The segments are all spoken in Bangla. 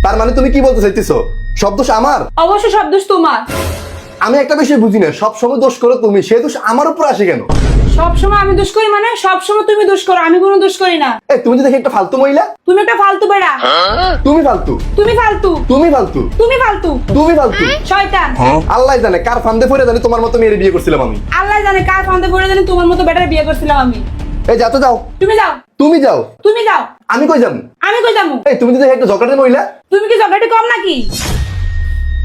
তার মানে তুমি কি বলতে চাইতেছো সব দোষ আমার? অবশ্যই সব দোষ তোমার। আমি একটা বিষয় বুঝি না, সব সময় দোষ করো তুমি, সে দোষ আমার উপর আসে কেন? সব সময় আমি দোষ করি মানে সব সময় তুমি দোষ করো, আমি কোনো দোষ করি না। এই তুমি তো দেখি একটা ফালতু মহিলা। তুমি একটা ফালতু বেড়া। তুমি ফালতু, তুমি ফালতু, তুমি ফালতু, তুমি ফালতু, তুমি ফালতু। শয়তান। আল্লাহ জানে কার ফান্দে পড়ে জানি তোমার মতো মেয়ের বিয়ে করছিলাম আমি। আল্লাহ জানে কার ফান্দে পড়ে জানি তোমার মতো বেটার বিয়ে করছিলাম আমি। এই যাও তো যাও, তুমি যাও, তুমি যাও। তুমি যাও। আমি কই যাবো? আমি কই যাবো? এই তুমি তো দেখি একটা ঝগড়াটে মহিলা। তুমি কি ঝগড়াটি কম নাকি?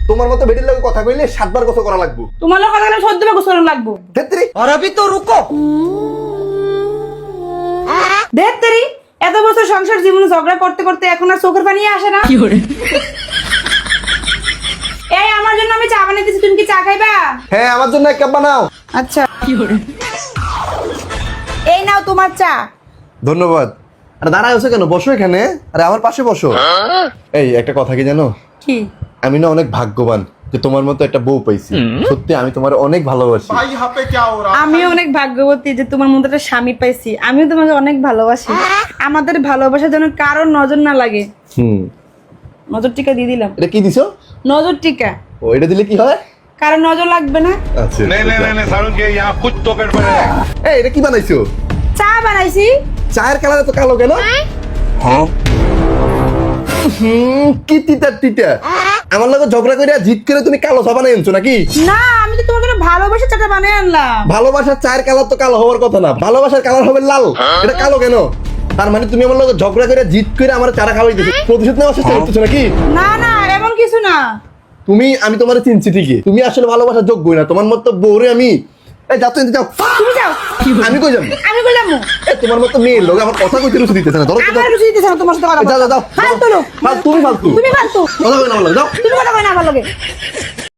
তোমার মতো বেটির লোক কথা কইলে 7 বার কথা করা লাগবে। তোমার লোক কথা গেলে 14 বার গোসল লাগবো। ক্ষেত্রে और अभी तो रुको। দেখ তেরি, এত বছর সংসার জীবনে ঝগড়া করতে করতে এখন আর চোখের পানি আসে না। এই আমার জন্য আমি চা বানাইতেছি, তুমি কি চা খাইবা? হ্যাঁ আমার জন্য এক কাপ বানাও। আচ্ছা। এই নাও তোমার চা। ধন্যবাদ। আরে দাঁড়ায় আছো কেন? বসো এখানে। আরে আমার পাশে বসো। এই একটা কথা কি জানো, কি? আমি না অনেক ভাগ্যবান যে তোমার মতো একটা বউ পাইছি। সত্যি আমি তোমার অনেক ভালোবাসি। আমিও অনেক ভাগ্যবতী যে তোমার মতো একটা স্বামী পাইছি। আমিও তোমাকে অনেক ভালোবাসি। আমাদের ভালোবাসা যেন কারোর নজর না লাগে। নজর টিকা দিয়ে দিলাম। এটা কি দিছো? নজর টিকা। ও এটা দিলে কি হয়? কারোর নজর লাগবে না। আচ্ছা नहीं नहीं नहीं नहीं सारुण के यहाँ कुछ तो गड़बड़ है। এই এটা কি বানাইছো? চা বানাইছি। চায়ের কালার এত কালো কেন? কি তিতা তিতা। আমার লগে ঝগড়া করে জিত করে তুমি কালো চা বানাই আনছো নাকি? না, আমি তো তোমাকে ভালোবাসা চাটা বানিয়ে আনলাম। ভালোবাসার চায়ের কালার তো কালো হওয়ার কথা না, ভালোবাসার কালার হবে লাল। এটা কালো কেন? তার মানে তুমি আমার লগে ঝগড়া করে জিত করে আমার চারা খাওয়াই দিছো, প্রতিশোধ নেওয়ার চেষ্টা করতেছো নাকি? না না, এমন কিছু না। আমি তোমার চিনছি ঠিকই, তুমি আসলে ভালোবাসার যোগ্যই না। তোমার মতো বউরে আমি এই যাও তো যাও। তুমি যাও। আমি কই যাবো? আমি কই যাবো? এই তোমার মতো মেয়ের লোক আমার কথা কইতে রুচি দিতেছে না। ধরো তো আমার যাও। রুচি দিতেছ না তোমার সাথে কথা যাও বলতে। যাও যাও। ফালতু লোক। ফালতু, তুমি ফালতু। তুমি ফালতু। কথা কই না আমার লগে, যাও। তুমি কথা কই না আমার লগে।